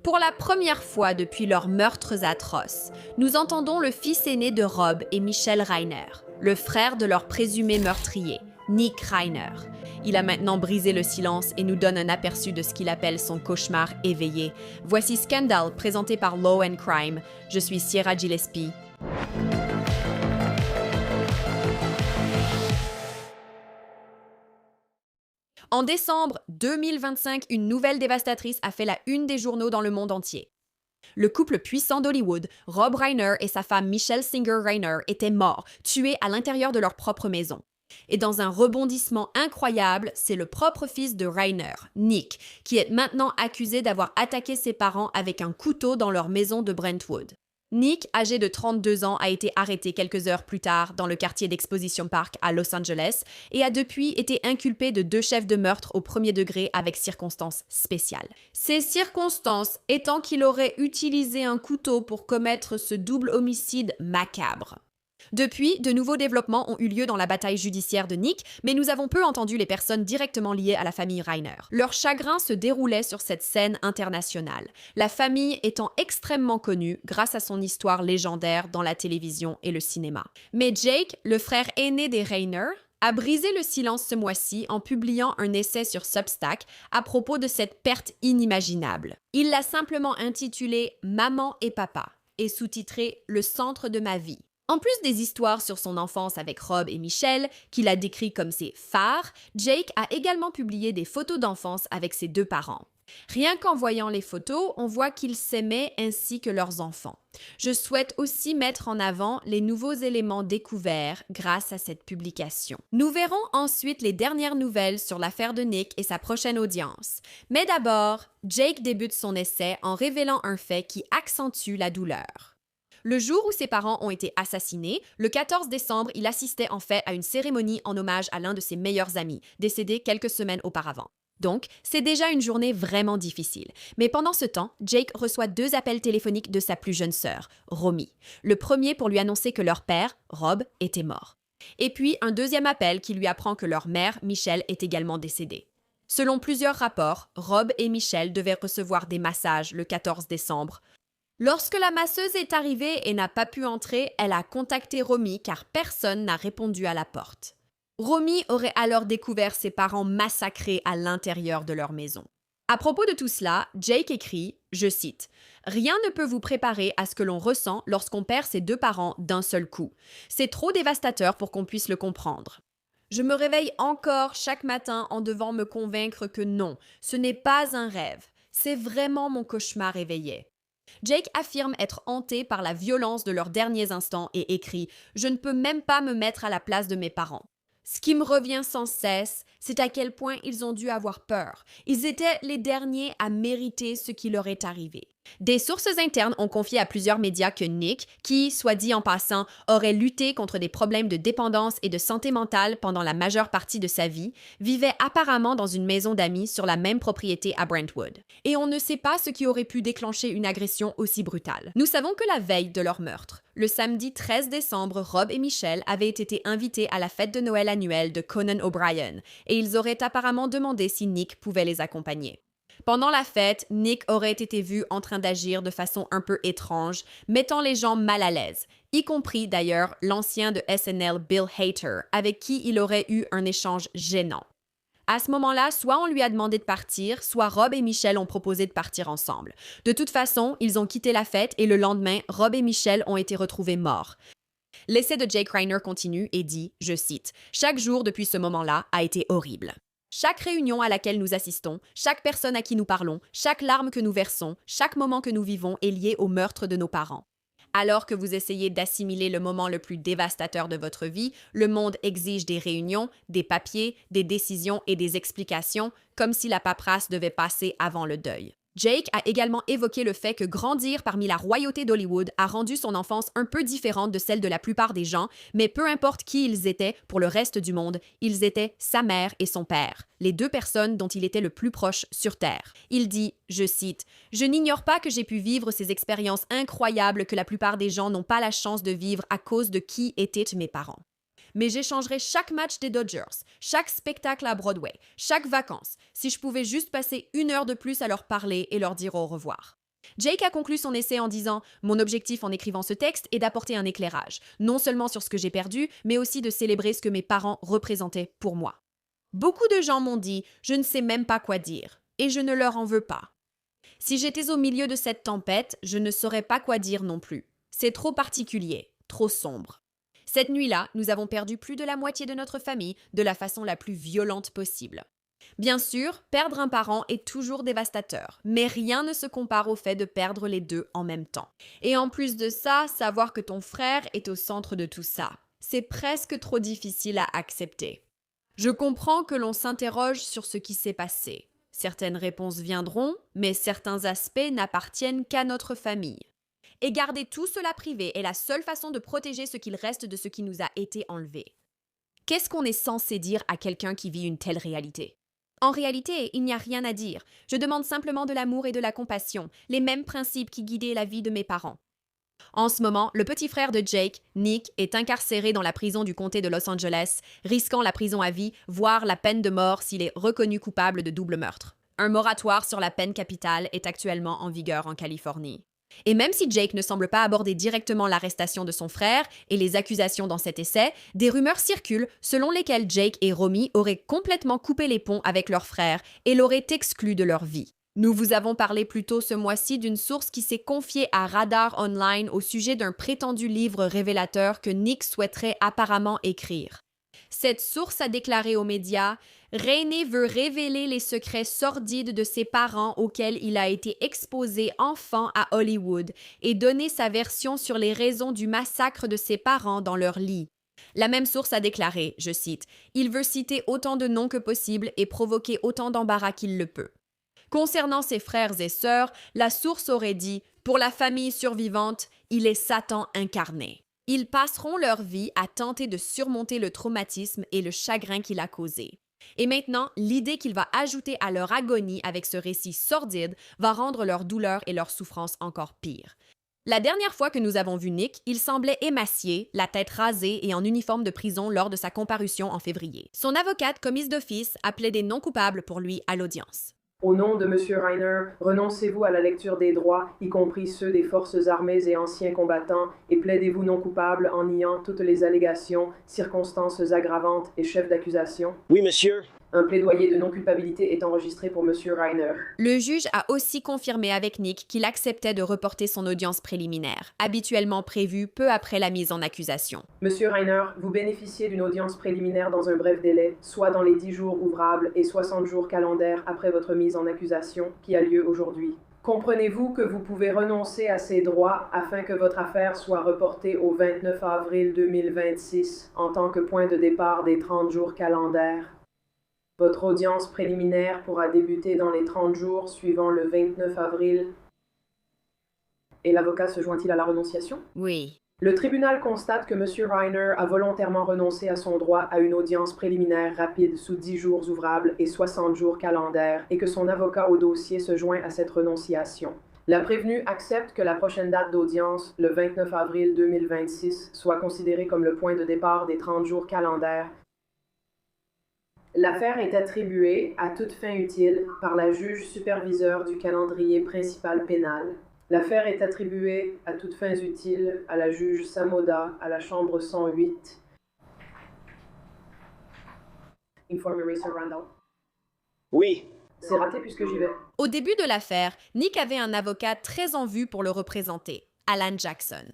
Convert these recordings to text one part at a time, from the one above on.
Pour la première fois depuis leurs meurtres atroces, nous entendons le fils aîné de Rob et Michelle Reiner, le frère de leur présumé meurtrier, Nick Reiner. Il a maintenant brisé le silence et nous donne un aperçu de ce qu'il appelle son cauchemar éveillé. Voici Scandal, présenté par Law & Crime. Je suis Sierra Gillespie. En décembre 2025, une nouvelle dévastatrice a fait la une des journaux dans le monde entier. Le couple puissant d'Hollywood, Rob Reiner et sa femme Michelle Singer Reiner, étaient morts, tués à l'intérieur de leur propre maison. Et dans un rebondissement incroyable, c'est le propre fils de Reiner, Nick, qui est maintenant accusé d'avoir attaqué ses parents avec un couteau dans leur maison de Brentwood. Nick, âgé de 32 ans, a été arrêté quelques heures plus tard dans le quartier d'Exposition Park à Los Angeles et a depuis été inculpé de 2 chefs de meurtre au premier degré avec circonstances spéciales. Ces circonstances étant qu'il aurait utilisé un couteau pour commettre ce double homicide macabre. Depuis, de nouveaux développements ont eu lieu dans la bataille judiciaire de Nick, mais nous avons peu entendu les personnes directement liées à la famille Reiner. Leur chagrin se déroulait sur cette scène internationale, la famille étant extrêmement connue grâce à son histoire légendaire dans la télévision et le cinéma. Mais Jake, le frère aîné des Reiner, a brisé le silence ce mois-ci en publiant un essai sur Substack à propos de cette perte inimaginable. Il l'a simplement intitulé « Maman et papa » et sous-titré « Le centre de ma vie ». En plus des histoires sur son enfance avec Rob et Michelle, qu'il a décrit comme ses phares, Jake a également publié des photos d'enfance avec ses 2 parents. Rien qu'en voyant les photos, on voit qu'ils s'aimaient ainsi que leurs enfants. Je souhaite aussi mettre en avant les nouveaux éléments découverts grâce à cette publication. Nous verrons ensuite les dernières nouvelles sur l'affaire de Nick et sa prochaine audience. Mais d'abord, Jake débute son essai en révélant un fait qui accentue la douleur. Le jour où ses parents ont été assassinés, le 14 décembre, il assistait en fait à une cérémonie en hommage à l'un de ses meilleurs amis, décédé quelques semaines auparavant. Donc, c'est déjà une journée vraiment difficile. Mais pendant ce temps, Jake reçoit 2 appels téléphoniques de sa plus jeune sœur, Romy. Le premier pour lui annoncer que leur père, Rob, était mort. Et puis un deuxième appel qui lui apprend que leur mère, Michelle, est également décédée. Selon plusieurs rapports, Rob et Michelle devaient recevoir des massages le 14 décembre. Lorsque la masseuse est arrivée et n'a pas pu entrer, elle a contacté Romy car personne n'a répondu à la porte. Romy aurait alors découvert ses parents massacrés à l'intérieur de leur maison. À propos de tout cela, Jake écrit, je cite, « Rien ne peut vous préparer à ce que l'on ressent lorsqu'on perd ses 2 parents d'un seul coup. C'est trop dévastateur pour qu'on puisse le comprendre. Je me réveille encore chaque matin en devant me convaincre que non, ce n'est pas un rêve. C'est vraiment mon cauchemar éveillé. » Jake affirme être hanté par la violence de leurs derniers instants et écrit « Je ne peux même pas me mettre à la place de mes parents. » Ce qui me revient sans cesse, c'est à quel point ils ont dû avoir peur. Ils étaient les derniers à mériter ce qui leur est arrivé. Des sources internes ont confié à plusieurs médias que Nick, qui, soit dit en passant, aurait lutté contre des problèmes de dépendance et de santé mentale pendant la majeure partie de sa vie, vivait apparemment dans une maison d'amis sur la même propriété à Brentwood. Et on ne sait pas ce qui aurait pu déclencher une agression aussi brutale. Nous savons que la veille de leur meurtre, le samedi 13 décembre, Rob et Michelle avaient été invités à la fête de Noël annuelle de Conan O'Brien, et ils auraient apparemment demandé si Nick pouvait les accompagner. Pendant la fête, Nick aurait été vu en train d'agir de façon un peu étrange, mettant les gens mal à l'aise, y compris d'ailleurs l'ancien de SNL Bill Hader, avec qui il aurait eu un échange gênant. À ce moment-là, soit on lui a demandé de partir, soit Rob et Michelle ont proposé de partir ensemble. De toute façon, ils ont quitté la fête et le lendemain, Rob et Michelle ont été retrouvés morts. L'essai de Jake Reiner continue et dit, je cite, « Chaque jour depuis ce moment-là a été horrible. Chaque réunion à laquelle nous assistons, chaque personne à qui nous parlons, chaque larme que nous versons, chaque moment que nous vivons est lié au meurtre de nos parents. Alors que vous essayez d'assimiler le moment le plus dévastateur de votre vie, le monde exige des réunions, des papiers, des décisions et des explications, comme si la paperasse devait passer avant le deuil. » Jake a également évoqué le fait que grandir parmi la royauté d'Hollywood a rendu son enfance un peu différente de celle de la plupart des gens, mais peu importe qui ils étaient pour le reste du monde, ils étaient sa mère et son père, les 2 personnes dont il était le plus proche sur Terre. Il dit, je cite, « Je n'ignore pas que j'ai pu vivre ces expériences incroyables que la plupart des gens n'ont pas la chance de vivre à cause de qui étaient mes parents. Mais j'échangerais chaque match des Dodgers, chaque spectacle à Broadway, chaque vacances, si je pouvais juste passer 1 heure de plus à leur parler et leur dire au revoir. » Jake a conclu son essai en disant « Mon objectif en écrivant ce texte est d'apporter un éclairage, non seulement sur ce que j'ai perdu, mais aussi de célébrer ce que mes parents représentaient pour moi. » Beaucoup de gens m'ont dit « Je ne sais même pas quoi dire, et je ne leur en veux pas. » Si j'étais au milieu de cette tempête, je ne saurais pas quoi dire non plus. C'est trop particulier, trop sombre. Cette nuit-là, nous avons perdu plus de la moitié de notre famille de la façon la plus violente possible. Bien sûr, perdre un parent est toujours dévastateur, mais rien ne se compare au fait de perdre les deux en même temps. Et en plus de ça, savoir que ton frère est au centre de tout ça, c'est presque trop difficile à accepter. Je comprends que l'on s'interroge sur ce qui s'est passé. Certaines réponses viendront, mais certains aspects n'appartiennent qu'à notre famille. Et garder tout cela privé est la seule façon de protéger ce qu'il reste de ce qui nous a été enlevé. Qu'est-ce qu'on est censé dire à quelqu'un qui vit une telle réalité? En réalité, il n'y a rien à dire. Je demande simplement de l'amour et de la compassion, les mêmes principes qui guidaient la vie de mes parents. En ce moment, le petit frère de Jake, Nick, est incarcéré dans la prison du comté de Los Angeles, risquant la prison à vie, voire la peine de mort s'il est reconnu coupable de double meurtre. Un moratoire sur la peine capitale est actuellement en vigueur en Californie. Et même si Jake ne semble pas aborder directement l'arrestation de son frère et les accusations dans cet essai, des rumeurs circulent selon lesquelles Jake et Romy auraient complètement coupé les ponts avec leur frère et l'auraient exclu de leur vie. Nous vous avons parlé plus tôt ce mois-ci d'une source qui s'est confiée à Radar Online au sujet d'un prétendu livre révélateur que Nick souhaiterait apparemment écrire. Cette source a déclaré aux médias « Rainey veut révéler les secrets sordides de ses parents auxquels il a été exposé enfant à Hollywood et donner sa version sur les raisons du massacre de ses parents dans leur lit. » La même source a déclaré, je cite, « Il veut citer autant de noms que possible et provoquer autant d'embarras qu'il le peut. » Concernant ses frères et sœurs, la source aurait dit « Pour la famille survivante, il est Satan incarné. » Ils passeront leur vie à tenter de surmonter le traumatisme et le chagrin qu'il a causé. Et maintenant, l'idée qu'il va ajouter à leur agonie avec ce récit sordide va rendre leur douleur et leur souffrance encore pire. La dernière fois que nous avons vu Nick, il semblait émacié, la tête rasée et en uniforme de prison lors de sa comparution en février. Son avocate commise d'office a plaidé non coupable pour lui à l'audience. Au nom de M. Reiner, renoncez-vous à la lecture des droits, y compris ceux des forces armées et anciens combattants, et plaidez-vous non coupable en niant toutes les allégations, circonstances aggravantes et chefs d'accusation? Oui, monsieur. Un plaidoyer de non-culpabilité est enregistré pour M. Reiner. Le juge a aussi confirmé avec Nick qu'il acceptait de reporter son audience préliminaire, habituellement prévue peu après la mise en accusation. M. Reiner, vous bénéficiez d'une audience préliminaire dans un bref délai, soit dans les 10 jours ouvrables et 60 jours calendaires après votre mise en accusation, qui a lieu aujourd'hui. Comprenez-vous que vous pouvez renoncer à ces droits afin que votre affaire soit reportée au 29 avril 2026 en tant que point de départ des 30 jours calendaires? Votre audience préliminaire pourra débuter dans les 30 jours suivant le 29 avril. Et l'avocat se joint-il à la renonciation? Oui. Le tribunal constate que M. Reiner a volontairement renoncé à son droit à une audience préliminaire rapide sous 10 jours ouvrables et 60 jours calendaires et que son avocat au dossier se joint à cette renonciation. La prévenue accepte que la prochaine date d'audience, le 29 avril 2026, soit considérée comme le point de départ des 30 jours calendaires. L'affaire est attribuée à toute fin utile par la juge superviseur du calendrier principal pénal. L'affaire est attribuée à toutes fins utiles à la juge Samoda à la chambre 108. Informe Racer Randall. Oui. C'est raté puisque j'y vais. Au début de l'affaire, Nick avait un avocat très en vue pour le représenter, Alan Jackson.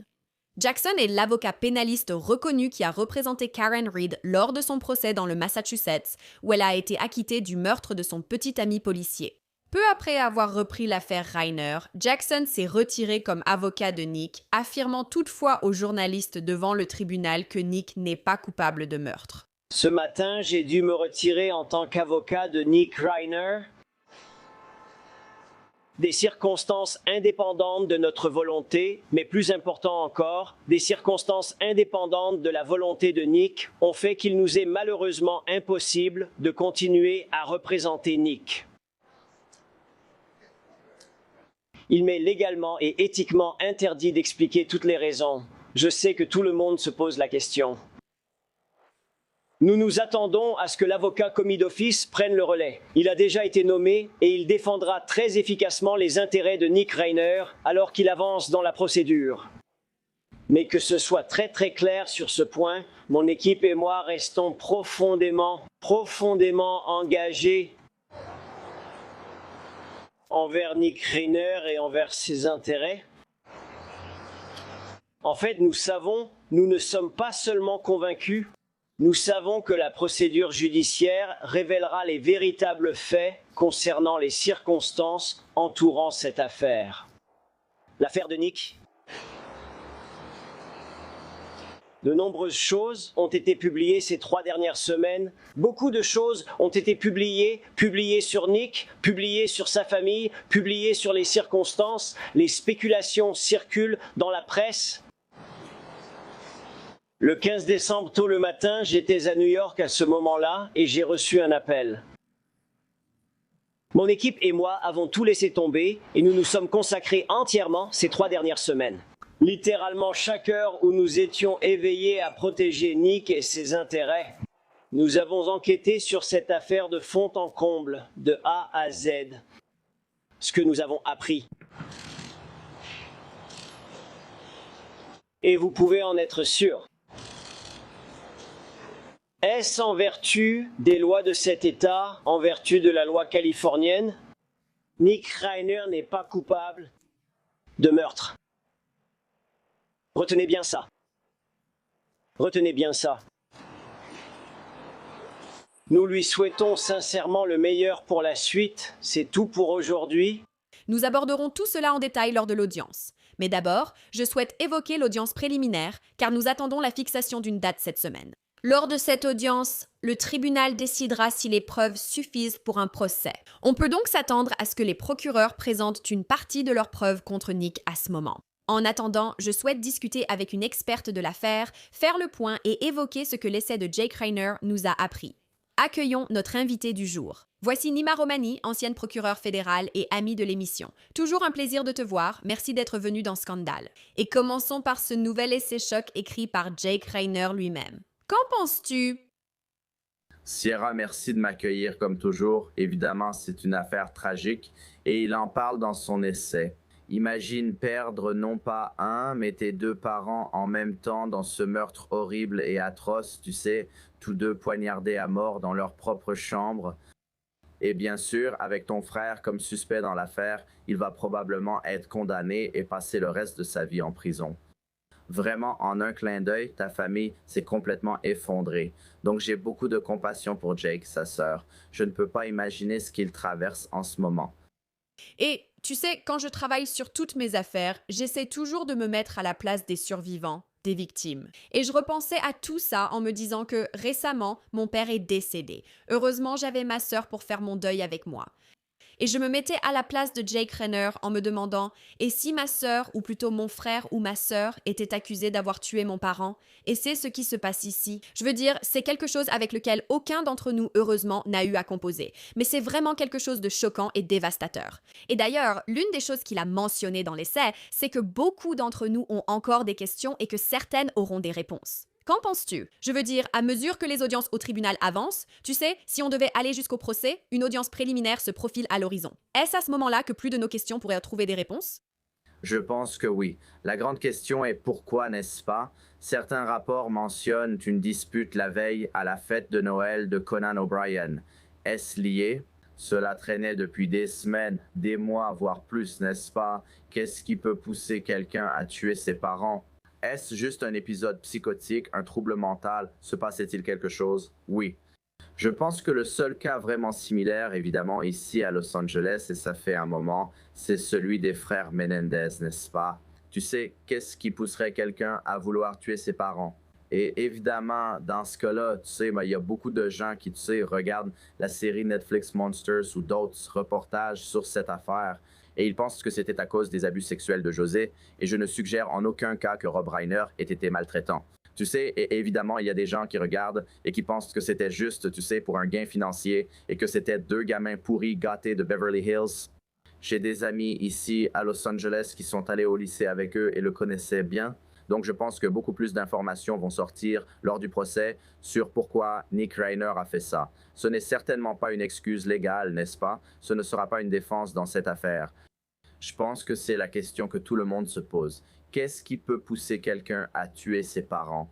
Jackson est l'avocat pénaliste reconnu qui a représenté Karen Reed lors de son procès dans le Massachusetts, où elle a été acquittée du meurtre de son petit ami policier. Peu après avoir repris l'affaire Reiner, Jackson s'est retiré comme avocat de Nick, affirmant toutefois aux journalistes devant le tribunal que Nick n'est pas coupable de meurtre. Ce matin, j'ai dû me retirer en tant qu'avocat de Nick Reiner. Des circonstances indépendantes de notre volonté, mais plus important encore, des circonstances indépendantes de la volonté de Nick ont fait qu'il nous est malheureusement impossible de continuer à représenter Nick. Il m'est légalement et éthiquement interdit d'expliquer toutes les raisons. Je sais que tout le monde se pose la question. Nous nous attendons à ce que l'avocat commis d'office prenne le relais. Il a déjà été nommé et il défendra très efficacement les intérêts de Nick Rainer alors qu'il avance dans la procédure. Mais que ce soit très clair sur ce point, mon équipe et moi restons profondément engagés envers Nick Rainer et envers ses intérêts. En fait, nous ne sommes pas seulement convaincus, nous savons que la procédure judiciaire révélera les véritables faits concernant les circonstances entourant cette affaire. L'affaire de Nick. De nombreuses choses ont été publiées ces 3 dernières semaines. Beaucoup de choses ont été publiées sur Nick, publiées sur sa famille, publiées sur les circonstances. Les spéculations circulent dans la presse. Le 15 décembre, tôt le matin, j'étais à New York à ce moment-là et j'ai reçu un appel. Mon équipe et moi avons tout laissé tomber et nous nous sommes consacrés entièrement ces 3 dernières semaines. Littéralement chaque heure où nous étions éveillés à protéger Nick et ses intérêts. Nous avons enquêté sur cette affaire de fond en comble, de A à Z. Ce que nous avons appris. Et vous pouvez en être sûr. Est-ce en vertu des lois de cet État, en vertu de la loi californienne? Nick Rainer n'est pas coupable de meurtre. Retenez bien ça. Retenez bien ça. Nous lui souhaitons sincèrement le meilleur pour la suite. C'est tout pour aujourd'hui. Nous aborderons tout cela en détail lors de l'audience. Mais d'abord, je souhaite évoquer l'audience préliminaire, car nous attendons la fixation d'une date cette semaine. Lors de cette audience, le tribunal décidera si les preuves suffisent pour un procès. On peut donc s'attendre à ce que les procureurs présentent une partie de leurs preuves contre Nick à ce moment. En attendant, je souhaite discuter avec une experte de l'affaire, faire le point et évoquer ce que l'essai de Jake Rainer nous a appris. Accueillons notre invité du jour. Voici Nima Romani, ancienne procureure fédérale et amie de l'émission. Toujours un plaisir de te voir, merci d'être venu dans Scandale. Et commençons par ce nouvel essai choc écrit par Jake Rainer lui-même. Qu'en penses-tu? Sierra, merci de m'accueillir comme toujours. Évidemment, c'est une affaire tragique et il en parle dans son essai. Imagine perdre non pas un, mais tes 2 parents en même temps dans ce meurtre horrible et atroce, tu sais, tous 2 poignardés à mort dans leur propre chambre. Et bien sûr, avec ton frère comme suspect dans l'affaire, il va probablement être condamné et passer le reste de sa vie en prison. Vraiment, en un clin d'œil, ta famille s'est complètement effondrée. Donc j'ai beaucoup de compassion pour Jake, sa sœur. Je ne peux pas imaginer ce qu'il traverse en ce moment. Et tu sais, quand je travaille sur toutes mes affaires, j'essaie toujours de me mettre à la place des survivants, des victimes. Et je repensais à tout ça en me disant que récemment, mon père est décédé. Heureusement, j'avais ma sœur pour faire mon deuil avec moi. Et je me mettais à la place de Jake Rainer en me demandant « Et si ma sœur, ou plutôt mon frère ou ma sœur, était accusé d'avoir tué mon parent? Et c'est ce qui se passe ici. » Je veux dire, c'est quelque chose avec lequel aucun d'entre nous, heureusement, n'a eu à composer. Mais c'est vraiment quelque chose de choquant et dévastateur. Et d'ailleurs, l'une des choses qu'il a mentionnées dans l'essai, c'est que beaucoup d'entre nous ont encore des questions et que certaines auront des réponses. Qu'en penses-tu? Je veux dire, à mesure que les audiences au tribunal avancent, tu sais, si on devait aller jusqu'au procès, une audience préliminaire se profile à l'horizon. Est-ce à ce moment-là que plus de nos questions pourraient trouver des réponses? Je pense que oui. La grande question est pourquoi, n'est-ce pas? Certains rapports mentionnent une dispute la veille à la fête de Noël de Conan O'Brien. Est-ce lié? Cela traînait depuis des semaines, des mois, voire plus, n'est-ce pas? Qu'est-ce qui peut pousser quelqu'un à tuer ses parents? Est-ce juste un épisode psychotique, un trouble mental? Se passait-il quelque chose? Oui. Je pense que le seul cas vraiment similaire, évidemment, ici à Los Angeles, et ça fait un moment, c'est celui des frères Menendez, n'est-ce pas? Tu sais, qu'est-ce qui pousserait quelqu'un à vouloir tuer ses parents? Et évidemment, dans ce cas-là, tu sais, il y a beaucoup de gens qui, tu sais, regardent la série Netflix Monsters ou d'autres reportages sur cette affaire. Et ils pensent que c'était à cause des abus sexuels de José, et je ne suggère en aucun cas que Rob Reiner ait été maltraitant. Tu sais, et évidemment, il y a des gens qui regardent et qui pensent que c'était juste, tu sais, pour un gain financier, et que c'était 2 gamins pourris gâtés de Beverly Hills. J'ai des amis ici à Los Angeles qui sont allés au lycée avec eux et le connaissaient bien. Donc je pense que beaucoup plus d'informations vont sortir lors du procès sur pourquoi Nick Reiner a fait ça. Ce n'est certainement pas une excuse légale, n'est-ce pas? Ce ne sera pas une défense dans cette affaire. Je pense que c'est la question que tout le monde se pose. Qu'est-ce qui peut pousser quelqu'un à tuer ses parents?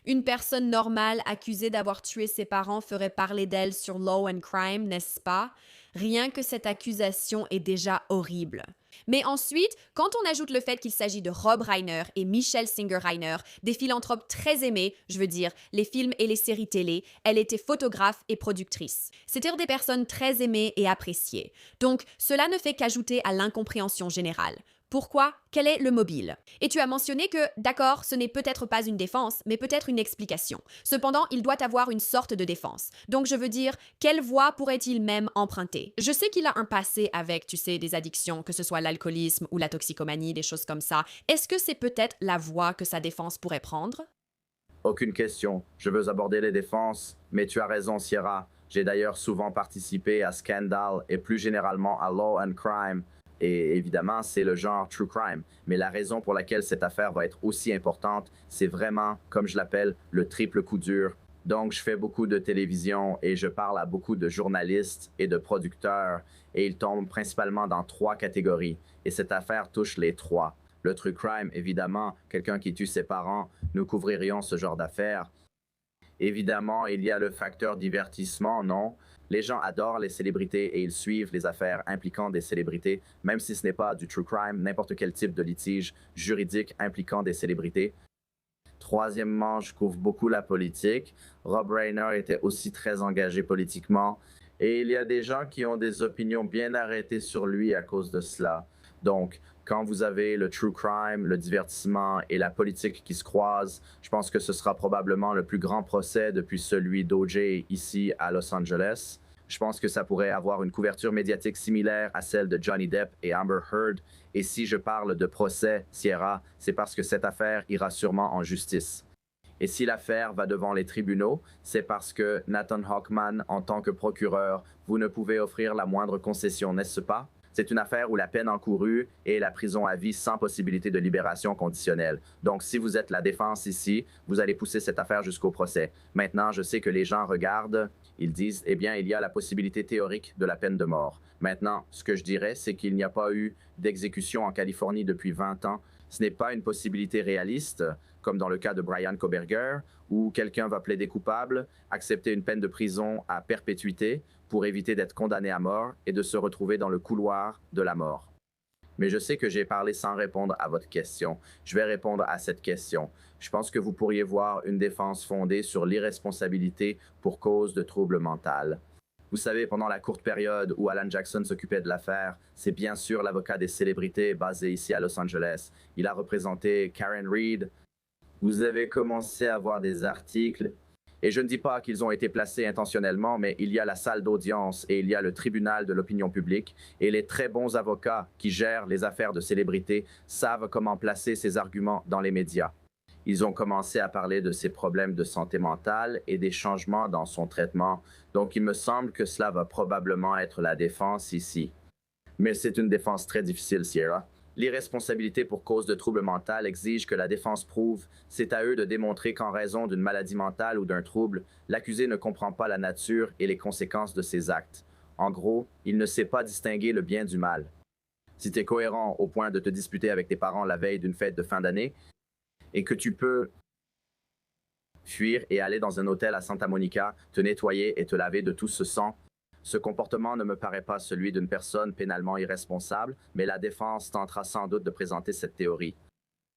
Une personne normale accusée d'avoir tué ses parents ferait parler d'elle sur Law and Crime, n'est-ce pas? Rien que cette accusation est déjà horrible. Mais ensuite, quand on ajoute le fait qu'il s'agit de Rob Reiner et Michelle Singer Reiner, des philanthropes très aimés, je veux dire, les films et les séries télé, elle était photographe et productrice. C'était des personnes très aimées et appréciées. Donc, cela ne fait qu'ajouter à l'incompréhension générale. Pourquoi? Quel est le mobile? Et tu as mentionné que, d'accord, ce n'est peut-être pas une défense, mais peut-être une explication. Cependant, il doit avoir une sorte de défense. Donc je veux dire, quelle voie pourrait-il même emprunter? Je sais qu'il a un passé avec, tu sais, des addictions, que ce soit l'alcoolisme ou la toxicomanie, des choses comme ça. Est-ce que c'est peut-être la voie que sa défense pourrait prendre? Aucune question. Je veux aborder les défenses, mais tu as raison, Sierra. J'ai d'ailleurs souvent participé à Scandal et plus généralement à Law and Crime. Et évidemment, c'est le genre true crime. Mais la raison pour laquelle cette affaire va être aussi importante, c'est vraiment, comme je l'appelle, le triple coup dur. Donc, je fais beaucoup de télévision et je parle à beaucoup de journalistes et de producteurs et ils tombent principalement dans 3 catégories. Et cette affaire touche les 3. Le true crime, évidemment, quelqu'un qui tue ses parents, nous couvririons ce genre d'affaires. Évidemment, il y a le facteur divertissement, non? Les gens adorent les célébrités et ils suivent les affaires impliquant des célébrités, même si ce n'est pas du true crime, n'importe quel type de litige juridique impliquant des célébrités. Troisièmement, je couvre beaucoup la politique. Rob Reiner était aussi très engagé politiquement et il y a des gens qui ont des opinions bien arrêtées sur lui à cause de cela. Donc, quand vous avez le true crime, le divertissement et la politique qui se croisent, je pense que ce sera probablement le plus grand procès depuis celui d'O.J. ici à Los Angeles. Je pense que ça pourrait avoir une couverture médiatique similaire à celle de Johnny Depp et Amber Heard. Et si je parle de procès, Sierra, c'est parce que cette affaire ira sûrement en justice. Et si l'affaire va devant les tribunaux, c'est parce que Nathan Hawkman, en tant que procureur, vous ne pouvez offrir la moindre concession, n'est-ce pas? C'est une affaire où la peine encourue est la prison à vie sans possibilité de libération conditionnelle. Donc, si vous êtes la défense ici, vous allez pousser cette affaire jusqu'au procès. Maintenant, je sais que les gens regardent, ils disent, eh bien, il y a la possibilité théorique de la peine de mort. Maintenant, ce que je dirais, c'est qu'il n'y a pas eu d'exécution en Californie depuis 20 ans. Ce n'est pas une possibilité réaliste, comme dans le cas de Brian Koberger, où quelqu'un va plaider coupable, accepter une peine de prison à perpétuité pour éviter d'être condamné à mort et de se retrouver dans le couloir de la mort. Mais je sais que j'ai parlé sans répondre à votre question. Je vais répondre à cette question. Je pense que vous pourriez voir une défense fondée sur l'irresponsabilité pour cause de trouble mental. Vous savez, pendant la courte période où Alan Jackson s'occupait de l'affaire, c'est bien sûr l'avocat des célébrités basé ici à Los Angeles. Il a représenté Karen Reed. Vous avez commencé à voir des articles. Et je ne dis pas qu'ils ont été placés intentionnellement, mais il y a la salle d'audience et il y a le tribunal de l'opinion publique. Et les très bons avocats qui gèrent les affaires de célébrités savent comment placer ces arguments dans les médias. Ils ont commencé à parler de ses problèmes de santé mentale et des changements dans son traitement. Donc il me semble que cela va probablement être la défense ici. Mais c'est une défense très difficile, Sierra. L'irresponsabilité pour cause de trouble mental exige que la défense prouve, c'est à eux de démontrer qu'en raison d'une maladie mentale ou d'un trouble, l'accusé ne comprend pas la nature et les conséquences de ses actes. En gros, il ne sait pas distinguer le bien du mal. Si tu es cohérent au point de te disputer avec tes parents la veille d'une fête de fin d'année, et que tu peux fuir et aller dans un hôtel à Santa Monica, te nettoyer et te laver de tout ce sang, ce comportement ne me paraît pas celui d'une personne pénalement irresponsable, mais la défense tentera sans doute de présenter cette théorie.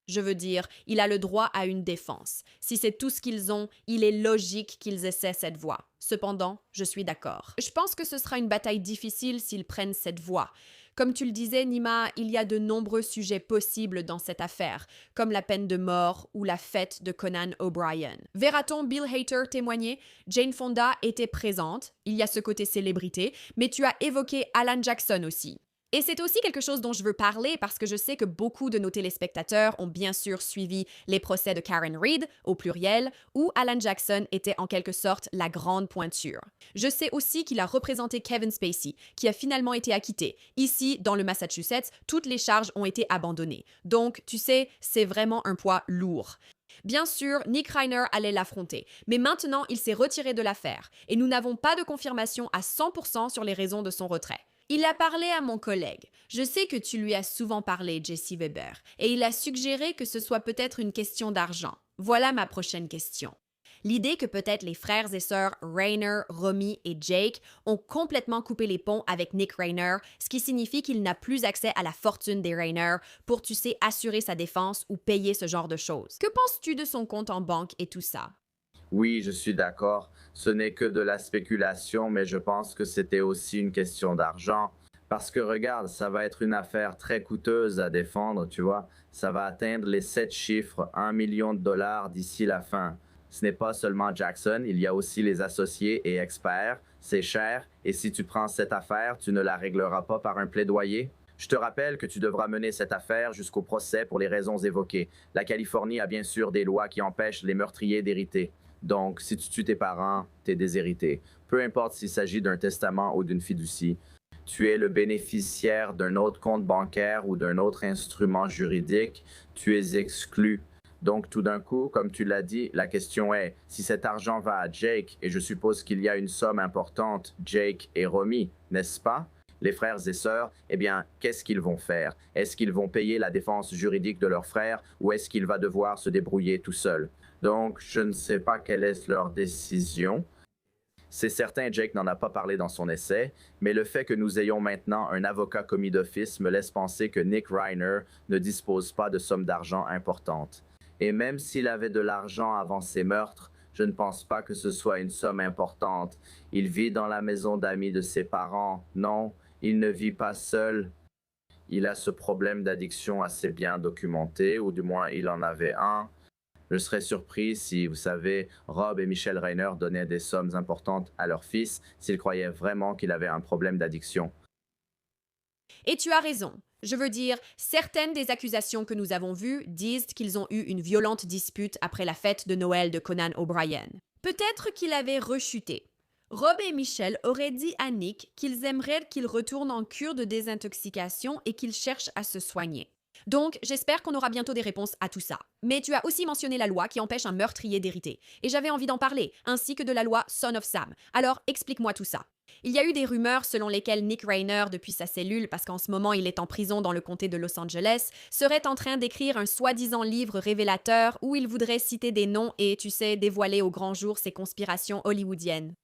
Je veux dire, il a le droit à une défense. Si c'est tout ce qu'ils ont, il est logique qu'ils essaient cette voie. Cependant, je suis d'accord. Je pense que ce sera une bataille difficile s'ils prennent cette voie. Comme tu le disais, Nima, il y a de nombreux sujets possibles dans cette affaire, comme la peine de mort ou la fête de Conan O'Brien. Verra-t-on Bill Hader témoigner? Jane Fonda était présente, il y a ce côté célébrité, mais tu as évoqué Alan Jackson aussi. Et c'est aussi quelque chose dont je veux parler parce que je sais que beaucoup de nos téléspectateurs ont bien sûr suivi les procès de Karen Read, au pluriel, où Alan Jackson était en quelque sorte la grande pointure. Je sais aussi qu'il a représenté Kevin Spacey, qui a finalement été acquitté. Ici, dans le Massachusetts, toutes les charges ont été abandonnées. Donc, tu sais, c'est vraiment un poids lourd. Bien sûr, Nick Reiner allait l'affronter, mais maintenant il s'est retiré de l'affaire et nous n'avons pas de confirmation à 100% sur les raisons de son retrait. Il a parlé à mon collègue. Je sais que tu lui as souvent parlé, Jesse Weber, et il a suggéré que ce soit peut-être une question d'argent. Voilà ma prochaine question. L'idée que peut-être les frères et sœurs Reiner, Romy et Jake ont complètement coupé les ponts avec Nick Reiner, ce qui signifie qu'il n'a plus accès à la fortune des Reiner pour, tu sais, assurer sa défense ou payer ce genre de choses. Que penses-tu de son compte en banque et tout ça? Oui, je suis d'accord. Ce n'est que de la spéculation, mais je pense que c'était aussi une question d'argent. Parce que regarde, ça va être une affaire très coûteuse à défendre, tu vois. Ça va atteindre les 7 chiffres, 1 million de dollars d'ici la fin. Ce n'est pas seulement Jackson, il y a aussi les associés et experts. C'est cher, et si tu prends cette affaire, tu ne la régleras pas par un plaidoyer. Je te rappelle que tu devras mener cette affaire jusqu'au procès pour les raisons évoquées. La Californie a bien sûr des lois qui empêchent les meurtriers d'hériter. Donc, si tu tues tes parents, t'es déshérité. Peu importe s'il s'agit d'un testament ou d'une fiducie. Tu es le bénéficiaire d'un autre compte bancaire ou d'un autre instrument juridique, tu es exclu. Donc, tout d'un coup, comme tu l'as dit, la question est, si cet argent va à Jake, et je suppose qu'il y a une somme importante, Jake et Romy, n'est-ce pas? Les frères et sœurs, eh bien, qu'est-ce qu'ils vont faire? Est-ce qu'ils vont payer la défense juridique de leur frère ou est-ce qu'il va devoir se débrouiller tout seul? Donc, je ne sais pas quelle est leur décision. C'est certain, Jake n'en a pas parlé dans son essai, mais le fait que nous ayons maintenant un avocat commis d'office me laisse penser que Nick Reiner ne dispose pas de sommes d'argent importantes. Et même s'il avait de l'argent avant ses meurtres, je ne pense pas que ce soit une somme importante. Il vit dans la maison d'amis de ses parents. Non, il ne vit pas seul. Il a ce problème d'addiction assez bien documenté, ou du moins il en avait un. Je serais surpris si, vous savez, Rob et Michelle Reiner donnaient des sommes importantes à leur fils s'ils croyaient vraiment qu'il avait un problème d'addiction. Et tu as raison. Je veux dire, certaines des accusations que nous avons vues disent qu'ils ont eu une violente dispute après la fête de Noël de Conan O'Brien. Peut-être qu'il avait rechuté. Rob et Michelle auraient dit à Nick qu'ils aimeraient qu'il retourne en cure de désintoxication et qu'il cherche à se soigner. Donc, j'espère qu'on aura bientôt des réponses à tout ça. Mais tu as aussi mentionné la loi qui empêche un meurtrier d'hériter. Et j'avais envie d'en parler, ainsi que de la loi Son of Sam. Alors, explique-moi tout ça. Il y a eu des rumeurs selon lesquelles Nick Reiner, depuis sa cellule, parce qu'en ce moment il est en prison dans le comté de Los Angeles, serait en train d'écrire un soi-disant livre révélateur où il voudrait citer des noms et, tu sais, dévoiler au grand jour ses conspirations hollywoodiennes.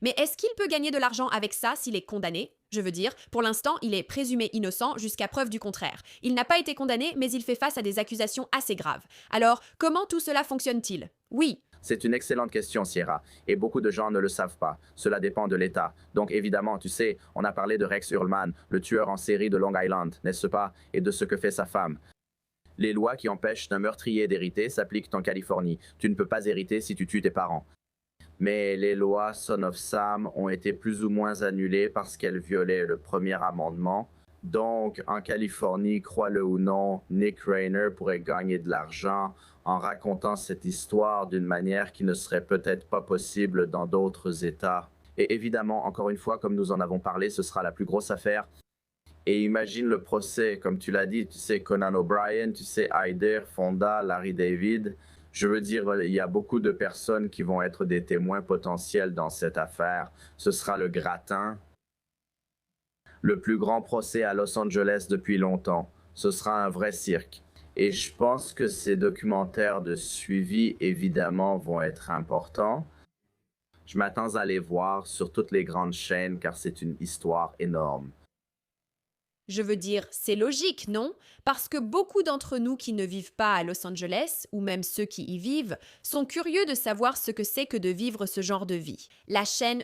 Mais est-ce qu'il peut gagner de l'argent avec ça s'il est condamné? Je veux dire, pour l'instant, il est présumé innocent jusqu'à preuve du contraire. Il n'a pas été condamné, mais il fait face à des accusations assez graves. Alors, comment tout cela fonctionne-t-il? Oui. C'est une excellente question, Sierra, et beaucoup de gens ne le savent pas. Cela dépend de l'État. Donc évidemment, tu sais, on a parlé de Rex Hurlman, le tueur en série de Long Island, n'est-ce pas, et de ce que fait sa femme. Les lois qui empêchent un meurtrier d'hériter s'appliquent en Californie. Tu ne peux pas hériter si tu tues tes parents. Mais les lois Son of Sam ont été plus ou moins annulées parce qu'elles violaient le premier amendement. Donc, en Californie, crois-le ou non, Nick Reiner pourrait gagner de l'argent en racontant cette histoire d'une manière qui ne serait peut-être pas possible dans d'autres États. Et évidemment, encore une fois, comme nous en avons parlé, ce sera la plus grosse affaire. Et imagine le procès, comme tu l'as dit, tu sais, Conan O'Brien, tu sais, Hyder, Fonda, Larry David. Je veux dire, il y a beaucoup de personnes qui vont être des témoins potentiels dans cette affaire. Ce sera le gratin. Le plus grand procès à Los Angeles depuis longtemps. Ce sera un vrai cirque. Et je pense que ces documentaires de suivi, évidemment, vont être importants. Je m'attends à les voir sur toutes les grandes chaînes car c'est une histoire énorme. Je veux dire, c'est logique, non? Parce que beaucoup d'entre nous qui ne vivent pas à Los Angeles, ou même ceux qui y vivent, sont curieux de savoir ce que c'est que de vivre ce genre de vie. La chaîne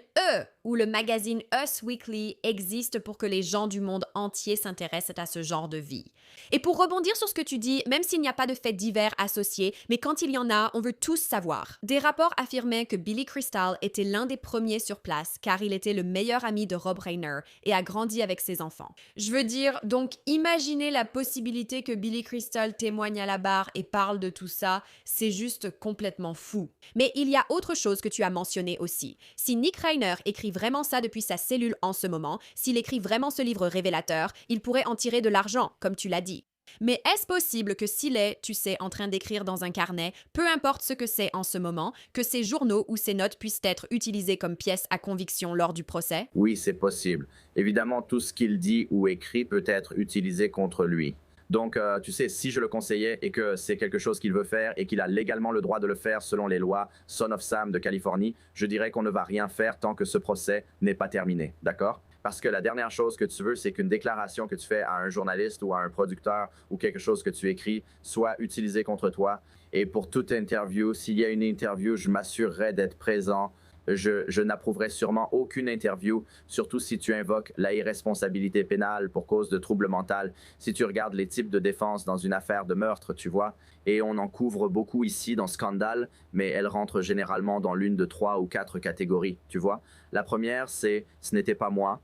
ou le magazine Us Weekly existe pour que les gens du monde entier s'intéressent à ce genre de vie. Et pour rebondir sur ce que tu dis, même s'il n'y a pas de faits divers associés, mais quand il y en a, on veut tous savoir. Des rapports affirmaient que Billy Crystal était l'un des premiers sur place car il était le meilleur ami de Rob Reiner et a grandi avec ses enfants. Je veux dire, dire, donc imaginez la possibilité que Billy Crystal témoigne à la barre et parle de tout ça, c'est juste complètement fou. Mais il y a autre chose que tu as mentionné aussi. Si Nick Reiner écrit vraiment ça depuis sa cellule en ce moment, s'il écrit vraiment ce livre révélateur, il pourrait en tirer de l'argent, comme tu l'as dit. Mais est-ce possible que s'il est, tu sais, en train d'écrire dans un carnet, peu importe ce que c'est en ce moment, que ses journaux ou ses notes puissent être utilisés comme pièces à conviction lors du procès? Oui, c'est possible. Évidemment, tout ce qu'il dit ou écrit peut être utilisé contre lui. Donc, tu sais, si je le conseillais et que c'est quelque chose qu'il veut faire et qu'il a légalement le droit de le faire selon les lois Son of Sam de Californie, je dirais qu'on ne va rien faire tant que ce procès n'est pas terminé, d'accord? Parce que la dernière chose que tu veux, c'est qu'une déclaration que tu fais à un journaliste ou à un producteur ou quelque chose que tu écris soit utilisée contre toi. Et pour toute interview, s'il y a une interview, je m'assurerai d'être présent. Je n'approuverai sûrement aucune interview, surtout si tu invoques la irresponsabilité pénale pour cause de trouble mental. Si tu regardes les types de défense dans une affaire de meurtre, tu vois, et on en couvre beaucoup ici dans Scandale, mais elles rentrent généralement dans l'une de 3 ou 4 catégories, tu vois. La première, c'est « ce n'était pas moi ».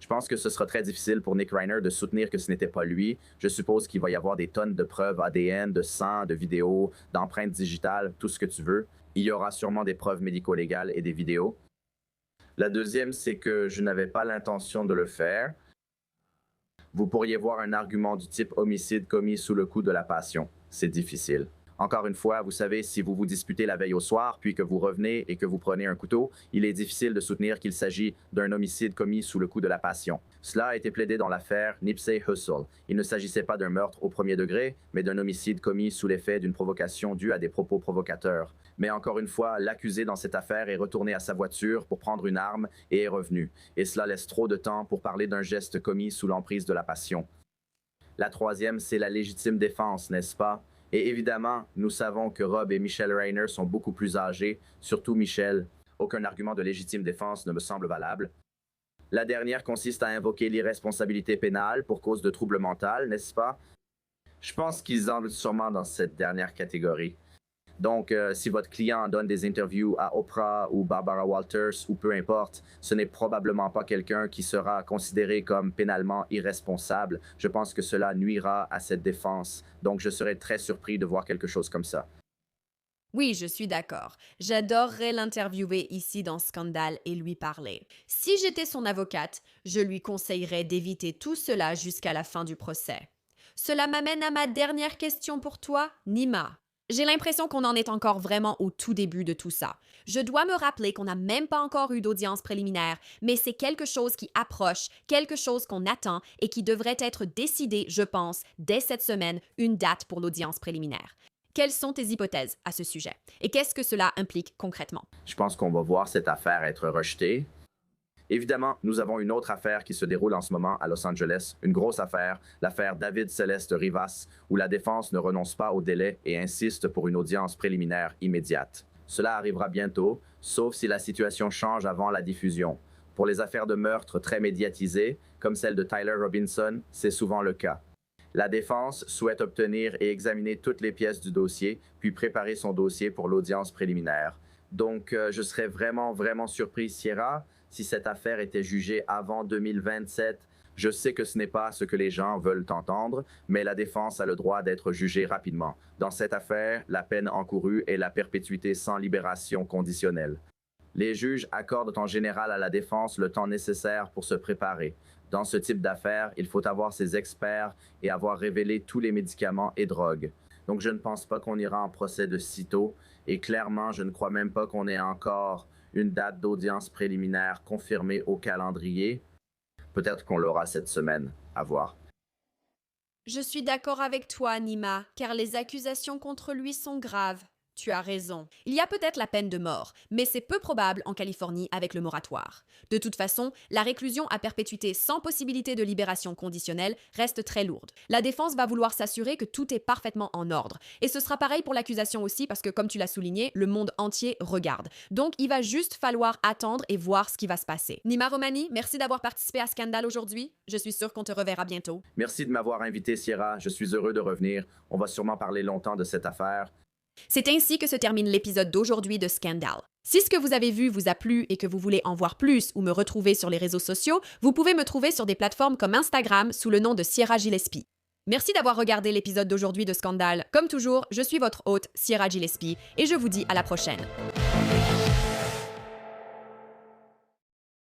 Je pense que ce sera très difficile pour Nick Reiner de soutenir que ce n'était pas lui. Je suppose qu'il va y avoir des tonnes de preuves ADN, de sang, de vidéos, d'empreintes digitales, tout ce que tu veux. Il y aura sûrement des preuves médico-légales et des vidéos. La deuxième, c'est que je n'avais pas l'intention de le faire. Vous pourriez voir un argument du type homicide commis sous le coup de la passion. C'est difficile. Encore une fois, vous savez, si vous vous disputez la veille au soir, puis que vous revenez et que vous prenez un couteau, il est difficile de soutenir qu'il s'agit d'un homicide commis sous le coup de la passion. Cela a été plaidé dans l'affaire Nipsey Hussle. Il ne s'agissait pas d'un meurtre au premier degré, mais d'un homicide commis sous l'effet d'une provocation due à des propos provocateurs. Mais encore une fois, l'accusé dans cette affaire est retourné à sa voiture pour prendre une arme et est revenu. Et cela laisse trop de temps pour parler d'un geste commis sous l'emprise de la passion. La troisième, c'est la légitime défense, n'est-ce pas? Et évidemment, nous savons que Rob et Michelle Reiner sont beaucoup plus âgés, surtout Michelle. Aucun argument de légitime défense ne me semble valable. La dernière consiste à invoquer l'irresponsabilité pénale pour cause de trouble mental, n'est-ce pas? Je pense qu'ils entrent sûrement dans cette dernière catégorie. Donc, si votre client donne des interviews à Oprah ou Barbara Walters ou peu importe, ce n'est probablement pas quelqu'un qui sera considéré comme pénalement irresponsable. Je pense que cela nuira à cette défense. Donc, je serais très surpris de voir quelque chose comme ça. Oui, je suis d'accord. J'adorerais l'interviewer ici dans Scandale et lui parler. Si j'étais son avocate, je lui conseillerais d'éviter tout cela jusqu'à la fin du procès. Cela m'amène à ma dernière question pour toi, Nima. J'ai l'impression qu'on en est encore vraiment au tout début de tout ça. Je dois me rappeler qu'on n'a même pas encore eu d'audience préliminaire, mais c'est quelque chose qui approche, quelque chose qu'on attend et qui devrait être décidé, je pense, dès cette semaine, une date pour l'audience préliminaire. Quelles sont tes hypothèses à ce sujet? Et qu'est-ce que cela implique concrètement? Je pense qu'on va voir cette affaire être rejetée. Évidemment, nous avons une autre affaire qui se déroule en ce moment à Los Angeles, une grosse affaire, l'affaire David Celeste Rivas, où la défense ne renonce pas au délai et insiste pour une audience préliminaire immédiate. Cela arrivera bientôt, sauf si la situation change avant la diffusion. Pour les affaires de meurtre très médiatisées, comme celle de Tyler Robinson, c'est souvent le cas. La défense souhaite obtenir et examiner toutes les pièces du dossier, puis préparer son dossier pour l'audience préliminaire. Donc, je serais vraiment surpris, Sierra, si cette affaire était jugée avant 2027. Je sais que ce n'est pas ce que les gens veulent entendre, mais la défense a le droit d'être jugée rapidement. Dans cette affaire, la peine encourue est la perpétuité sans libération conditionnelle. Les juges accordent en général à la défense le temps nécessaire pour se préparer. Dans ce type d'affaires, il faut avoir ses experts et avoir révélé tous les médicaments et drogues. Donc je ne pense pas qu'on ira en procès de sitôt, et clairement, je ne crois même pas qu'on ait encore une date d'audience préliminaire confirmée au calendrier. Peut-être qu'on l'aura cette semaine, à voir. Je suis d'accord avec toi, Nima, car les accusations contre lui sont graves. Tu as raison. Il y a peut-être la peine de mort, mais c'est peu probable en Californie avec le moratoire. De toute façon, la réclusion à perpétuité sans possibilité de libération conditionnelle reste très lourde. La défense va vouloir s'assurer que tout est parfaitement en ordre. Et ce sera pareil pour l'accusation aussi parce que, comme tu l'as souligné, le monde entier regarde. Donc, il va juste falloir attendre et voir ce qui va se passer. Nima Romani, merci d'avoir participé à Scandale aujourd'hui. Je suis sûre qu'on te reverra bientôt. Merci de m'avoir invité, Sierra. Je suis heureux de revenir. On va sûrement parler longtemps de cette affaire. C'est ainsi que se termine l'épisode d'aujourd'hui de Scandal. Si ce que vous avez vu vous a plu et que vous voulez en voir plus ou me retrouver sur les réseaux sociaux, vous pouvez me trouver sur des plateformes comme Instagram sous le nom de Sierra Gillespie. Merci d'avoir regardé l'épisode d'aujourd'hui de Scandal. Comme toujours, je suis votre hôte, Sierra Gillespie, et je vous dis à la prochaine.